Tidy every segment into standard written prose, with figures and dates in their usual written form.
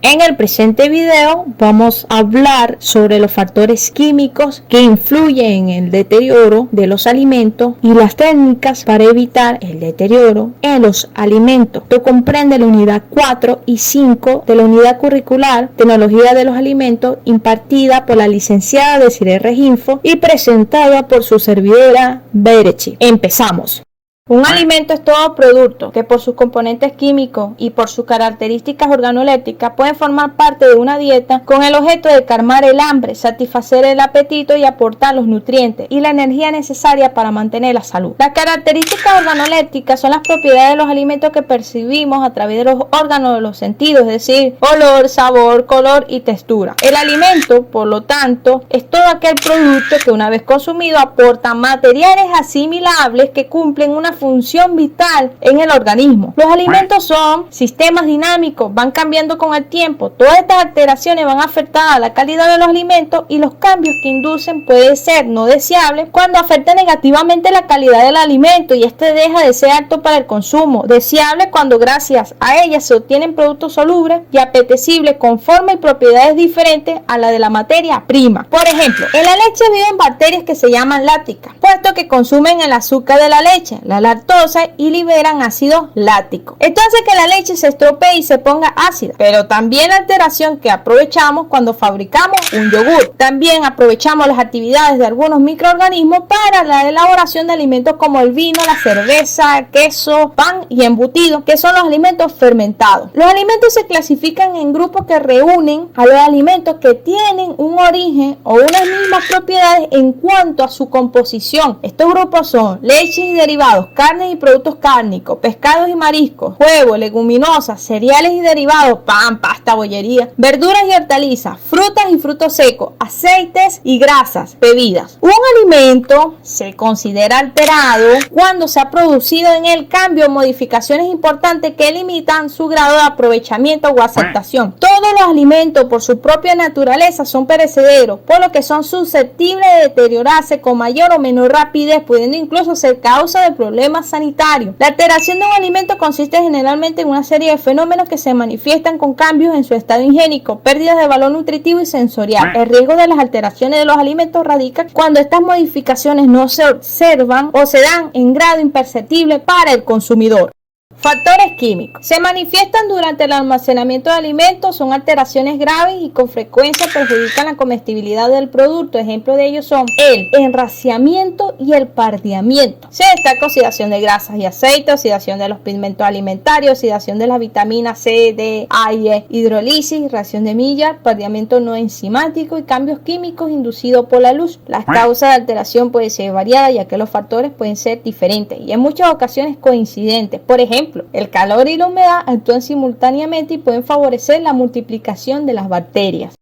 En el presente video vamos a hablar sobre los factores químicos que influyen en el deterioro de los alimentos y las técnicas para evitar el deterioro en los alimentos. Esto comprende la unidad 4 y 5 de la unidad curricular Tecnología de los Alimentos, impartida por la licenciada Desiree Reginfo y presentada por su servidora Berechi. Empezamos. Un alimento es todo producto que por sus componentes químicos y por sus características organolépticas pueden formar parte de una dieta con el objeto de calmar el hambre, satisfacer el apetito y aportar los nutrientes y la energía necesaria para mantener la salud. Las características organolépticas son las propiedades de los alimentos que percibimos a través de los órganos de los sentidos, es decir, olor, sabor, color y textura. El alimento, por lo tanto, es todo aquel producto que una vez consumido aporta materiales asimilables que cumplen una función vital en el organismo. Los alimentos son sistemas dinámicos, van cambiando con el tiempo. Todas estas alteraciones van a afectar a la calidad de los alimentos y los cambios que inducen pueden ser no deseables cuando afecta negativamente la calidad del alimento y este deja de ser apto para el consumo. Deseable cuando gracias a ella se obtienen productos solubles y apetecibles con forma y propiedades diferentes a la de la materia prima. Por ejemplo, en la leche viven bacterias que se llaman lácticas, puesto que consumen el azúcar de la leche, la lactosa, y liberan ácido láctico. Esto hace que la leche se estropee y se ponga ácida, pero también la alteración que aprovechamos cuando fabricamos un yogur. También aprovechamos las actividades de algunos microorganismos para la elaboración de alimentos como el vino, la cerveza, queso, pan y embutido, que son los alimentos fermentados. Los alimentos se clasifican en grupos que reúnen a los alimentos que tienen un origen o unas mismas propiedades en cuanto a su composición. Estos grupos son leche y derivados, carnes y productos cárnicos, pescados y mariscos, huevos, leguminosas, cereales y derivados, pan, pasta, bollería, verduras y hortalizas, frutas y frutos secos, aceites y grasas, bebidas. Un alimento se considera alterado cuando se ha producido en él cambio o modificaciones importantes que limitan su grado de aprovechamiento o aceptación. Todos los alimentos por su propia naturaleza son perecederos, por lo que son susceptibles de deteriorarse con mayor o menor rapidez, pudiendo incluso ser causa de problemas sanitarios. La alteración de un alimento consiste generalmente en una serie de fenómenos que se manifiestan con cambios en su estado higiénico, pérdidas de valor nutritivo y sensorial. El riesgo de las alteraciones de los alimentos radica cuando estas modificaciones no se observan o se dan en grado imperceptible para el consumidor. Factores químicos. Se manifiestan durante el almacenamiento de alimentos, son alteraciones graves y con frecuencia perjudican la comestibilidad del producto. Ejemplos de ellos son el enraciamiento y el pardeamiento. Se destaca oxidación de grasas y aceites, oxidación de los pigmentos alimentarios, oxidación de las vitaminas C, D, A y E, hidrólisis, reacción de Maillard, pardeamiento no enzimático y cambios químicos inducidos por la luz. Las causas de alteración pueden ser variadas, ya que los factores pueden ser diferentes y en muchas ocasiones coincidentes. Por ejemplo, el calor y la humedad actúan simultáneamente y pueden favorecer la multiplicación de las bacterias.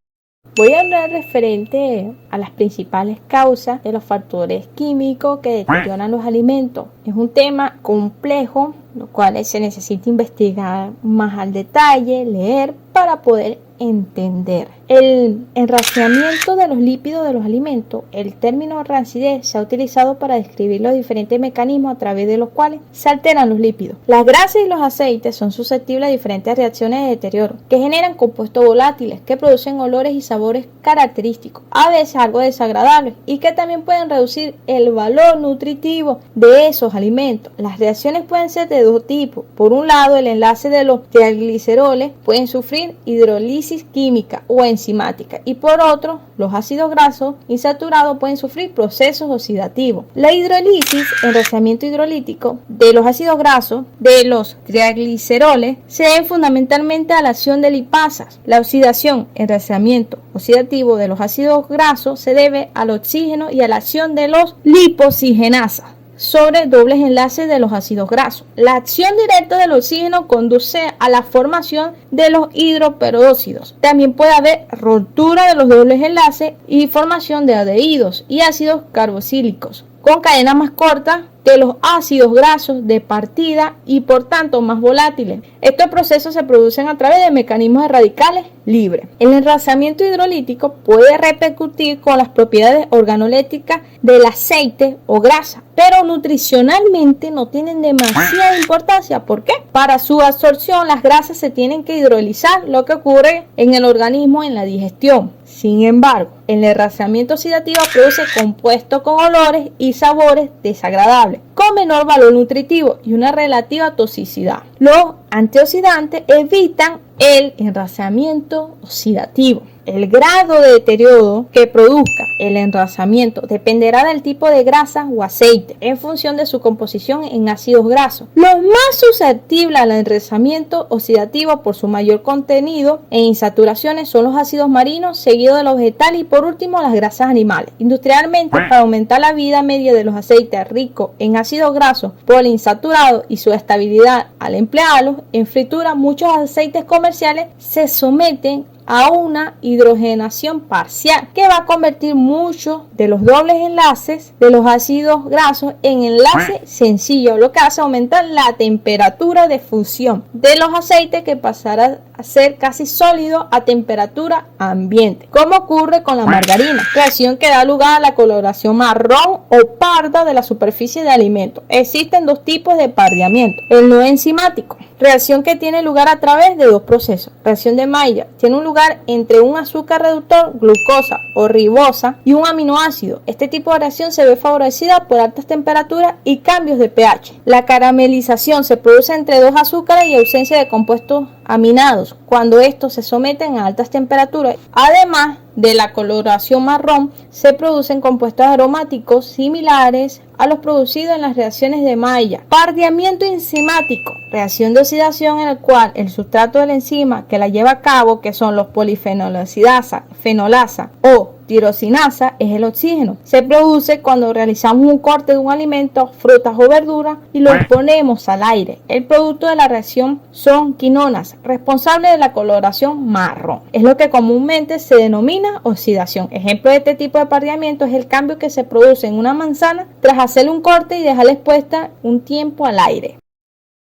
Voy a hablar referente a las principales causas de los factores químicos que deterioran los alimentos. Es un tema complejo, lo cual se necesita investigar más al detalle, leer para poder entender. El enranciamiento de los lípidos de los alimentos. El término rancidez se ha utilizado para describir los diferentes mecanismos a través de los cuales se alteran los lípidos. Las grasas y los aceites son susceptibles a diferentes reacciones de deterioro que generan compuestos volátiles que producen olores y sabores característicos, a veces algo desagradables, y que también pueden reducir el valor nutritivo de esos alimentos. Las reacciones pueden ser de dos tipos. Por un lado, el enlace de los trigliceroles pueden sufrir hidrólisis química o enzimática, y por otro, los ácidos grasos insaturados pueden sufrir procesos oxidativos. La hidrólisis, enraciamiento hidrolítico de los ácidos grasos de los trigliceroles, se debe fundamentalmente a la acción de lipasas. La oxidación, enraciamiento oxidativo de los ácidos grasos se debe al oxígeno y a la acción de los lipoxigenasas sobre dobles enlaces de los ácidos grasos. La acción directa del oxígeno conduce a la formación de los hidroperóxidos. También puede haber rotura de los dobles enlaces y formación de aldehídos y ácidos carboxílicos. con cadenas más cortas que los ácidos grasos de partida y por tanto más volátiles. Estos procesos se producen a través de mecanismos de radicales libres. El enraizamiento hidrolítico puede repercutir con las propiedades organolépticas del aceite o grasa, pero nutricionalmente no tienen demasiada importancia. ¿Por qué? Para su absorción las grasas se tienen que hidrolizar, lo que ocurre en el organismo en la digestión. Sin embargo, el enraizamiento oxidativo produce compuestos con olores y sabores desagradables, con menor valor nutritivo y una relativa toxicidad. Los antioxidantes evitan el enraizamiento oxidativo. El grado de deterioro que produzca el enraizamiento dependerá del tipo de grasa o aceite en función de su composición en ácidos grasos. Los más susceptibles al enraizamiento oxidativo por su mayor contenido en insaturaciones son los ácidos marinos, seguidos de los vegetales y por último las grasas animales. Industrialmente, para aumentar la vida media de los aceites ricos en ácidos grasos poliinsaturados y su estabilidad al emplearlos en fritura, muchos aceites comerciales se someten a una hidrogenación parcial que va a convertir muchos de los dobles enlaces de los ácidos grasos en enlace sencillo, lo que hace aumentar la temperatura de fusión de los aceites, que pasará a ser casi sólido a temperatura ambiente, como ocurre con la margarina, reacción que da lugar a la coloración marrón o parda de la superficie de alimentos. Existen dos tipos de pardeamiento: el no enzimático, reacción que tiene lugar a través de dos procesos. Reacción de Maillard tiene un lugar entre un azúcar reductor, glucosa o ribosa, y un aminoácido. Este tipo de reacción se ve favorecida por altas temperaturas y cambios de pH. La caramelización se produce entre dos azúcares y ausencia de compuestos aminados cuando estos se someten a altas temperaturas. Además de la coloración marrón, se producen compuestos aromáticos similares a los producidos en las reacciones de Maillard. Pardeamiento enzimático, reacción de oxidación en la cual el sustrato de la enzima que la lleva a cabo, que son los polifenolasa, fenolasa o tirosinasa, es el oxígeno. Se produce cuando realizamos un corte de un alimento, frutas o verduras, y lo exponemos al aire. El producto de la reacción son quinonas, responsables de la coloración marrón. Es lo que comúnmente se denomina oxidación. Ejemplo de este tipo de pardeamiento es el cambio que se produce en una manzana tras hacerle un corte y dejarla expuesta un tiempo al aire.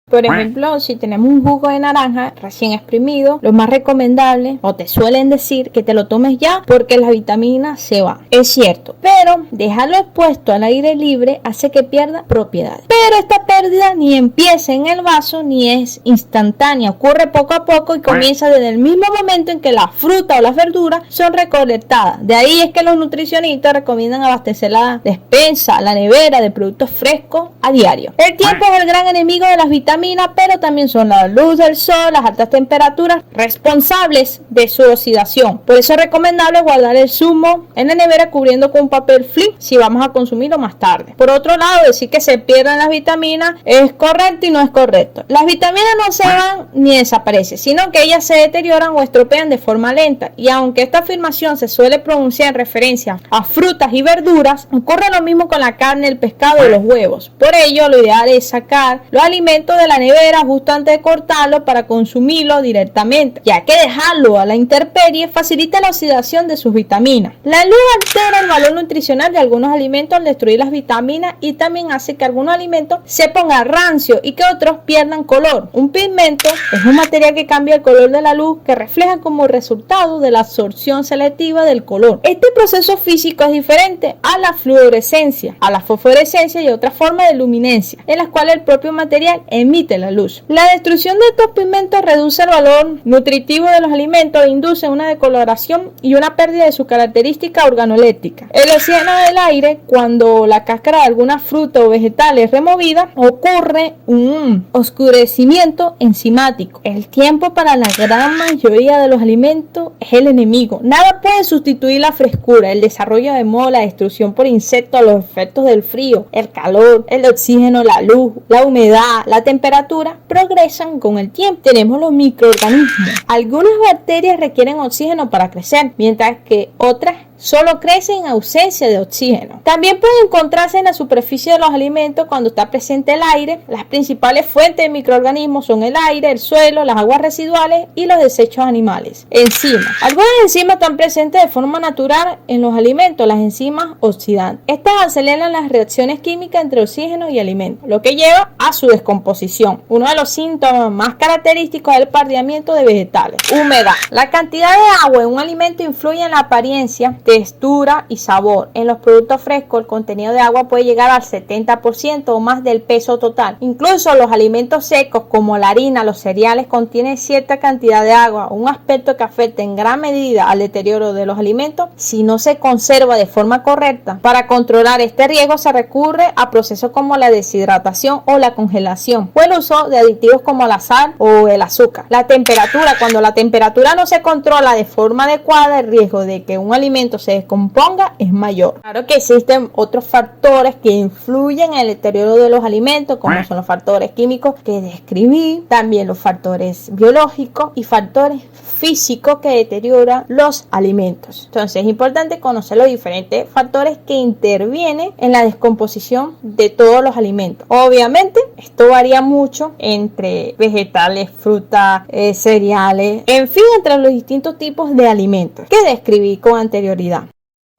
Por ejemplo, si tenemos un jugo de naranja recién exprimido, lo más recomendable, o te suelen decir, que te lo tomes ya porque las vitaminas se van. Es cierto, pero dejarlo expuesto al aire libre hace que pierda propiedades. Pero esta pérdida ni empieza en el vaso ni es instantánea, ocurre poco a poco y comienza desde el mismo momento en que la fruta o las verduras son recolectadas. De ahí es que los nutricionistas recomiendan abastecer la despensa, la nevera de productos frescos a diario. El tiempo es el gran enemigo de las vitaminas, pero también son la luz del sol, las altas temperaturas responsables de su oxidación. Por eso es recomendable guardar el zumo en la nevera cubriendo con un papel film si vamos a consumirlo más tarde. Por otro lado, decir que se pierden las vitaminas es correcto y no es correcto. Las vitaminas no se van ni desaparecen, sino que ellas se deterioran o estropean de forma lenta, y aunque esta afirmación se suele pronunciar en referencia a frutas y verduras, ocurre lo mismo con la carne, el pescado y los huevos. Por ello, lo ideal es sacar los alimentos de la nevera justo antes de cortarlo para consumirlo directamente, ya que dejarlo a la intemperie facilita la oxidación de sus vitaminas. La luz altera el valor nutricional de algunos alimentos al destruir las vitaminas, y también hace que algunos alimentos se pongan rancios y que otros pierdan color. Un pigmento es un material que cambia el color de la luz, que refleja como resultado de la absorción selectiva del color. Este proceso físico es diferente a la fluorescencia, a la fosforescencia y otras formas de luminescencia, en las cuales el propio material emite la luz. La destrucción de estos pigmentos reduce el valor nutritivo de los alimentos e induce una decoloración y una pérdida de su característica organoléptica. El oxígeno del aire, cuando la cáscara de alguna fruta o vegetal es removida, ocurre un oscurecimiento enzimático. El tiempo para la gran mayoría de los alimentos es el enemigo. Nada puede sustituir la frescura, el desarrollo de moho, la destrucción por insectos, los efectos del frío, el calor, el oxígeno, la luz, la humedad, la temperatura progresan con el tiempo. Tenemos los microorganismos. Algunas bacterias requieren oxígeno para crecer, mientras que otras solo crece en ausencia de oxígeno. También puede encontrarse en la superficie de los alimentos cuando está presente el aire. Las principales fuentes de microorganismos son el aire, el suelo, las aguas residuales y los desechos animales. Enzimas. Algunas enzimas están presentes de forma natural en los alimentos, las enzimas oxidantes. Estas aceleran las reacciones químicas entre oxígeno y alimentos, lo que lleva a su descomposición. Uno de los síntomas más característicos es el pardeamiento de vegetales. Humedad. La cantidad de agua en un alimento influye en la apariencia, textura y sabor. En los productos frescos, el contenido de agua puede llegar al 70% o más del peso total. Incluso los alimentos secos como la harina, los cereales contienen cierta cantidad de agua, un aspecto que afecta en gran medida al deterioro de los alimentos si no se conserva de forma correcta. Para controlar este riesgo se recurre a procesos como la deshidratación o la congelación o el uso de aditivos como la sal o el azúcar. La temperatura. Cuando la temperatura no se controla de forma adecuada, el riesgo de que un alimento se descomponga es mayor. Claro que existen otros factores que influyen en el deterioro de los alimentos, como son los factores químicos que describí, también los factores biológicos y factores físicos que deterioran los alimentos. Entonces es importante conocer los diferentes factores que intervienen en la descomposición de todos los alimentos. Obviamente esto varía mucho entre vegetales, frutas, cereales, en fin, entre los distintos tipos de alimentos que describí con anterioridad.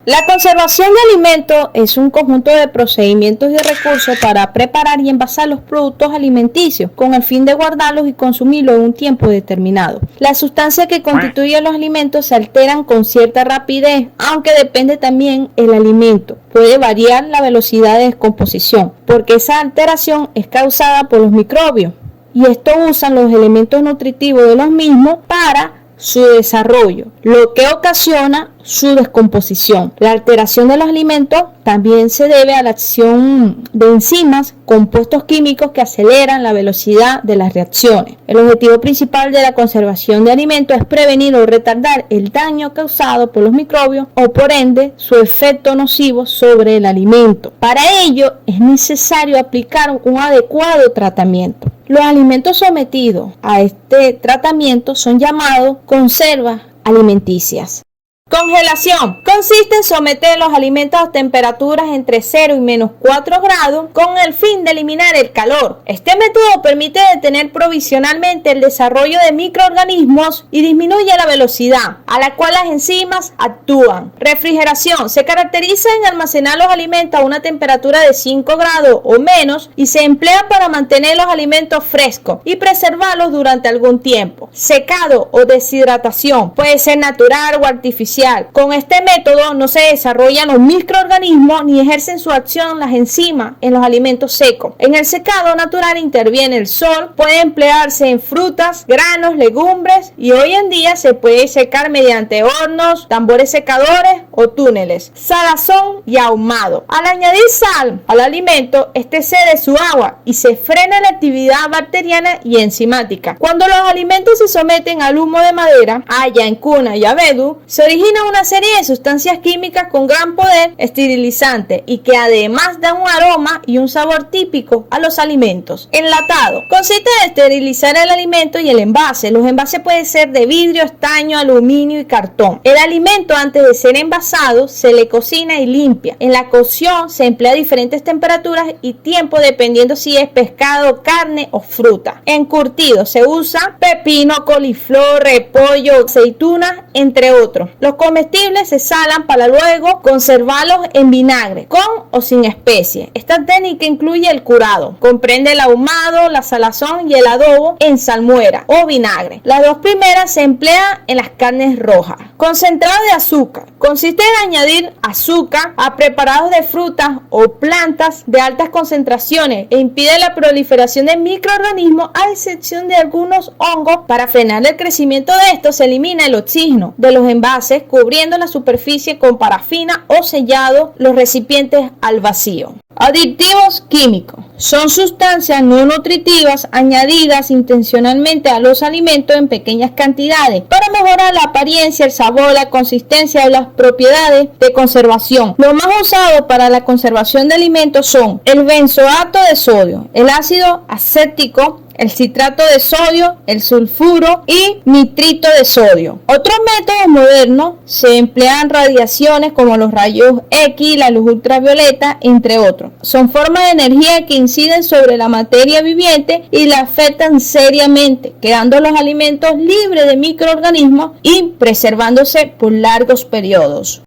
La conservación de alimentos es un conjunto de procedimientos y recursos para preparar y envasar los productos alimenticios con el fin de guardarlos y consumirlos en un tiempo determinado. Las sustancias que constituyen los alimentos se alteran con cierta rapidez, aunque depende también el alimento. Puede variar la velocidad de descomposición, porque esa alteración es causada por los microbios, y estos usan los elementos nutritivos de los mismos para su desarrollo, lo que ocasiona su descomposición. La alteración de los alimentos también se debe a la acción de enzimas, compuestos químicos que aceleran la velocidad de las reacciones. El objetivo principal de la conservación de alimentos es prevenir o retardar el daño causado por los microbios o por ende su efecto nocivo sobre el alimento. Para ello es necesario aplicar un adecuado tratamiento. Los alimentos sometidos a este tratamiento son llamados conservas alimenticias. Congelación. Consiste en someter los alimentos a temperaturas entre 0 y menos 4 grados con el fin de eliminar el calor. Este método permite detener provisionalmente el desarrollo de microorganismos y disminuye la velocidad a la cual las enzimas actúan. Refrigeración. Se caracteriza en almacenar los alimentos a una temperatura de 5 grados o menos y se emplea para mantener los alimentos frescos y preservarlos durante algún tiempo. Secado o deshidratación. Puede ser natural o artificial. Con este método no se desarrollan los microorganismos ni ejercen su acción las enzimas en los alimentos secos. En el secado natural interviene el sol, puede emplearse en frutas, granos, legumbres y hoy en día se puede secar mediante hornos, tambores secadores o túneles. Salazón y ahumado. Al añadir sal al alimento, este cede su agua y se frena la actividad bacteriana y enzimática. Cuando los alimentos se someten al humo de madera, haya, encuna y abedul, se origina una serie de sustancias químicas con gran poder esterilizante y que además dan un aroma y un sabor típico a los alimentos. Enlatado. Consiste en esterilizar el alimento y el envase. Los envases pueden ser de vidrio, estaño, aluminio y cartón. El alimento antes de ser envasado se le cocina y limpia. En la cocción se emplea diferentes temperaturas y tiempo dependiendo si es pescado, carne o fruta. Encurtido. Se usa pepino, coliflor, repollo, aceitunas, entre otros. Los comestibles se salan para luego conservarlos en vinagre, con o sin especies. Esta técnica incluye el curado. Comprende el ahumado, la salazón y el adobo en salmuera o vinagre. Las dos primeras se emplean en las carnes rojas. Concentrado de azúcar. Consiste en añadir azúcar a preparados de frutas o plantas de altas concentraciones e impide la proliferación de microorganismos a excepción de algunos hongos. Para frenar el crecimiento de estos se elimina el oxígeno de los envases cubriendo la superficie con parafina o sellado los recipientes al vacío. Aditivos químicos. Son sustancias no nutritivas añadidas intencionalmente a los alimentos en pequeñas cantidades para mejorar la apariencia, el sabor, la consistencia o las propiedades de conservación. Los más usados para la conservación de alimentos son el benzoato de sodio, el ácido acético, el citrato de sodio, el sulfuro y nitrito de sodio. Otros métodos modernos se emplean radiaciones como los rayos X, la luz ultravioleta, entre otros. Son formas de energía que inciden sobre la materia viviente y la afectan seriamente, quedando los alimentos libres de microorganismos y preservándose por largos periodos.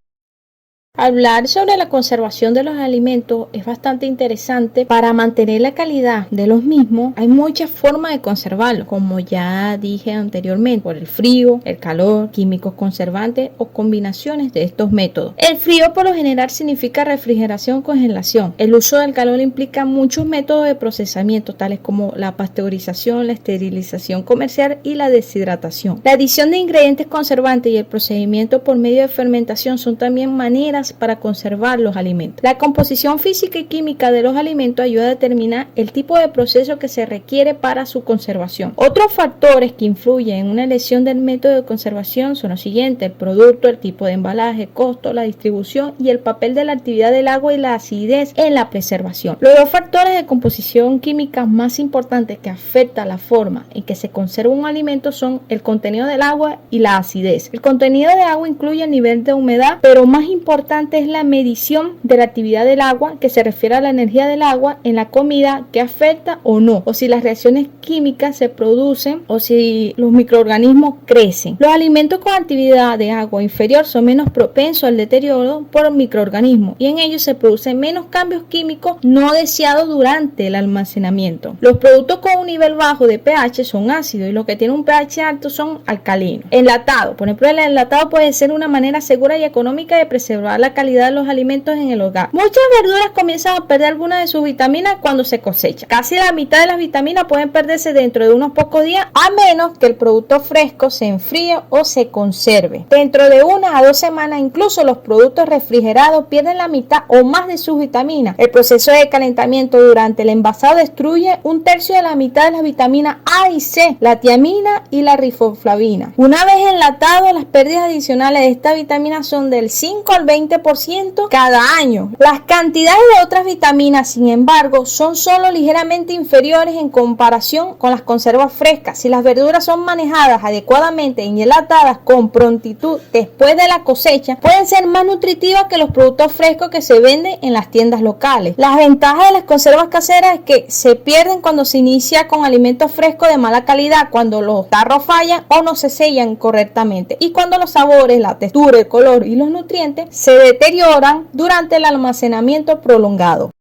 Hablar sobre la conservación de los alimentos es bastante interesante. Para mantener la calidad de los mismos hay muchas formas de conservarlos, como ya dije anteriormente, por el frío, el calor, químicos conservantes o combinaciones de estos métodos. El frío por lo general significa refrigeración o congelación. El uso del calor implica muchos métodos de procesamiento, tales como la pasteurización, la esterilización comercial y la deshidratación. La adición de ingredientes conservantes y el procedimiento por medio de fermentación son también maneras para conservar los alimentos. La composición física y química de los alimentos ayuda a determinar el tipo de proceso que se requiere para su conservación. Otros factores que influyen en una elección del método de conservación son los siguientes: el producto, el tipo de embalaje, costo, la distribución y el papel de la actividad del agua y la acidez en la preservación. Los dos factores de composición química más importantes que afectan la forma en que se conserva un alimento son el contenido del agua y la acidez. El contenido de agua incluye el nivel de humedad, pero más importante es la medición de la actividad del agua, que se refiere a la energía del agua en la comida que afecta o no, o si las reacciones químicas se producen o si los microorganismos crecen. Los alimentos con actividad de agua inferior son menos propensos al deterioro por microorganismos y en ellos se producen menos cambios químicos no deseados durante el almacenamiento. Los productos con un nivel bajo de pH son ácidos y los que tienen un pH alto son alcalinos. Enlatado, por ejemplo, el enlatado puede ser una manera segura y económica de preservar la calidad de los alimentos en el hogar. Muchas verduras comienzan a perder algunas de sus vitaminas cuando se cosecha. Casi la mitad de las vitaminas pueden perderse dentro de unos pocos días, a menos que el producto fresco se enfríe o se conserve. Dentro de 1 a 2 semanas, incluso los productos refrigerados pierden la mitad o más de sus vitaminas. El proceso de calentamiento durante el envasado destruye 1/3 de la mitad de las vitaminas A y C, la tiamina y la riboflavina. Una vez enlatado, las pérdidas adicionales de esta vitamina son del 5 al 20% cada año. Las cantidades de otras vitaminas, sin embargo, son solo ligeramente inferiores en comparación con las conservas frescas. Si las verduras son manejadas adecuadamente y enlatadas con prontitud después de la cosecha, pueden ser más nutritivas que los productos frescos que se venden en las tiendas locales. Las ventajas de las conservas caseras es que se pierden cuando se inicia con alimentos frescos de mala calidad, cuando los tarros fallan o no se sellan correctamente, y cuando los sabores, la textura, el color y los nutrientes se deterioran durante el almacenamiento prolongado.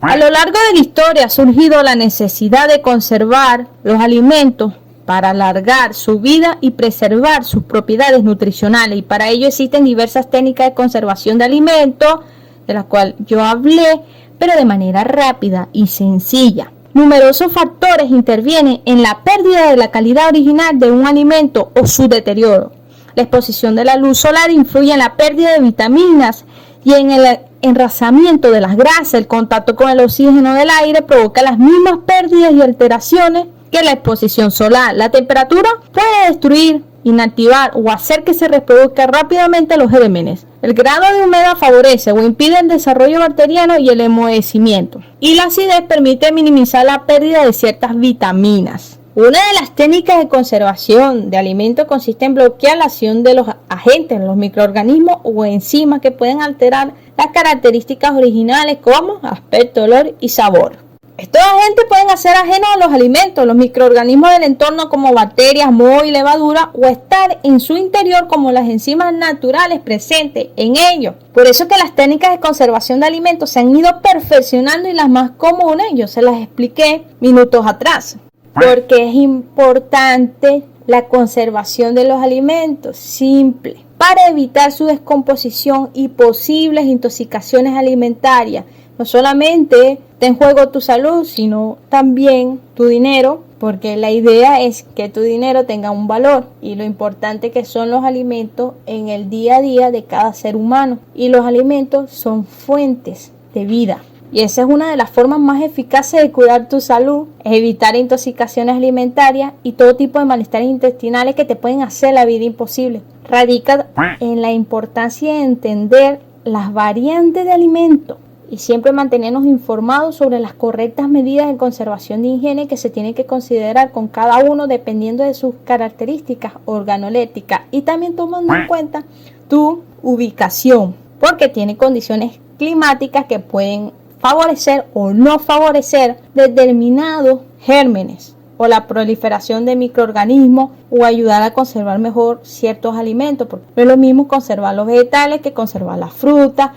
A lo largo de la historia ha surgido la necesidad de conservar los alimentos para alargar su vida y preservar sus propiedades nutricionales, y para ello existen diversas técnicas de conservación de alimentos, de las cuales yo hablé, pero de manera rápida y sencilla. Numerosos factores intervienen en la pérdida de la calidad original de un alimento o su deterioro. La exposición de la luz solar influye en la pérdida de vitaminas y en el enrasamiento de las grasas. El contacto con el oxígeno del aire provoca las mismas pérdidas y alteraciones que la exposición solar. La temperatura puede destruir, inactivar o hacer que se reproduzcan rápidamente los gérmenes. El grado de humedad favorece o impide el desarrollo bacteriano y el enmohecimiento. Y la acidez permite minimizar la pérdida de ciertas vitaminas. Una de las técnicas de conservación de alimentos consiste en bloquear la acción de los agentes, los microorganismos o enzimas que pueden alterar las características originales como aspecto, olor y sabor. Estos agentes pueden hacer ajenos a los alimentos, los microorganismos del entorno como bacterias, moho y levadura, o estar en su interior como las enzimas naturales presentes en ellos. Por eso que las técnicas de conservación de alimentos se han ido perfeccionando y las más comunes yo se las expliqué minutos atrás. Porque es importante la conservación de los alimentos, simple, para evitar su descomposición y posibles intoxicaciones alimentarias. No solamente está en juego tu salud, sino también tu dinero, porque la idea es que tu dinero tenga un valor y lo importante que son los alimentos en el día a día de cada ser humano. Y los alimentos son fuentes de vida. Y esa es una de las formas más eficaces de cuidar tu salud, es evitar intoxicaciones alimentarias y todo tipo de malestares intestinales que te pueden hacer la vida imposible. Radica en la importancia de entender las variantes de alimentos y siempre mantenernos informados sobre las correctas medidas de conservación de higiene que se tienen que considerar con cada uno dependiendo de sus características organolépticas y también tomando en cuenta tu ubicación, porque tiene condiciones climáticas que pueden favorecer o no favorecer determinados gérmenes o la proliferación de microorganismos o ayudar a conservar mejor ciertos alimentos, porque no es lo mismo conservar los vegetales que conservar las frutas,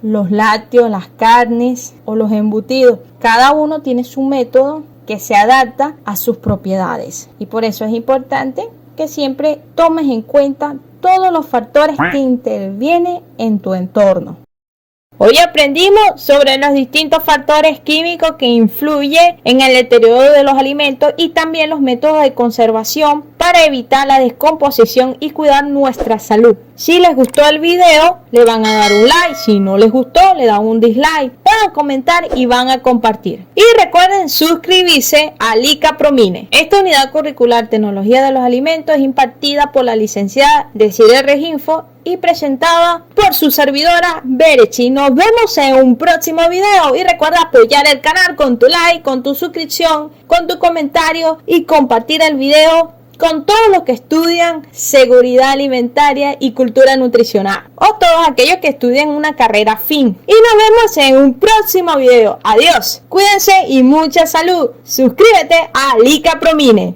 los lácteos, las carnes o los embutidos. Cada uno tiene su método que se adapta a sus propiedades y por eso es importante que siempre tomes en cuenta todos los factores que intervienen en tu entorno. Hoy aprendimos sobre los distintos factores químicos que influyen en el deterioro de los alimentos y también los métodos de conservación para evitar la descomposición y cuidar nuestra salud. Si les gustó el video, le van a dar un like. Si no les gustó, le dan un dislike. Van a comentar y van a compartir. Y recuerden suscribirse a LICA Promine. Esta unidad curricular Tecnología de los Alimentos es impartida por la licenciada Desiree Reginfo y presentada por su servidora Berechi. Nos vemos en un próximo video y recuerda apoyar el canal con tu like, con tu suscripción, con tu comentario y compartir el video con todos los que estudian seguridad alimentaria y cultura nutricional o todos aquellos que estudian una carrera afín. Y nos vemos en un próximo video. Adiós, cuídense y mucha salud. Suscríbete a LICA Promine.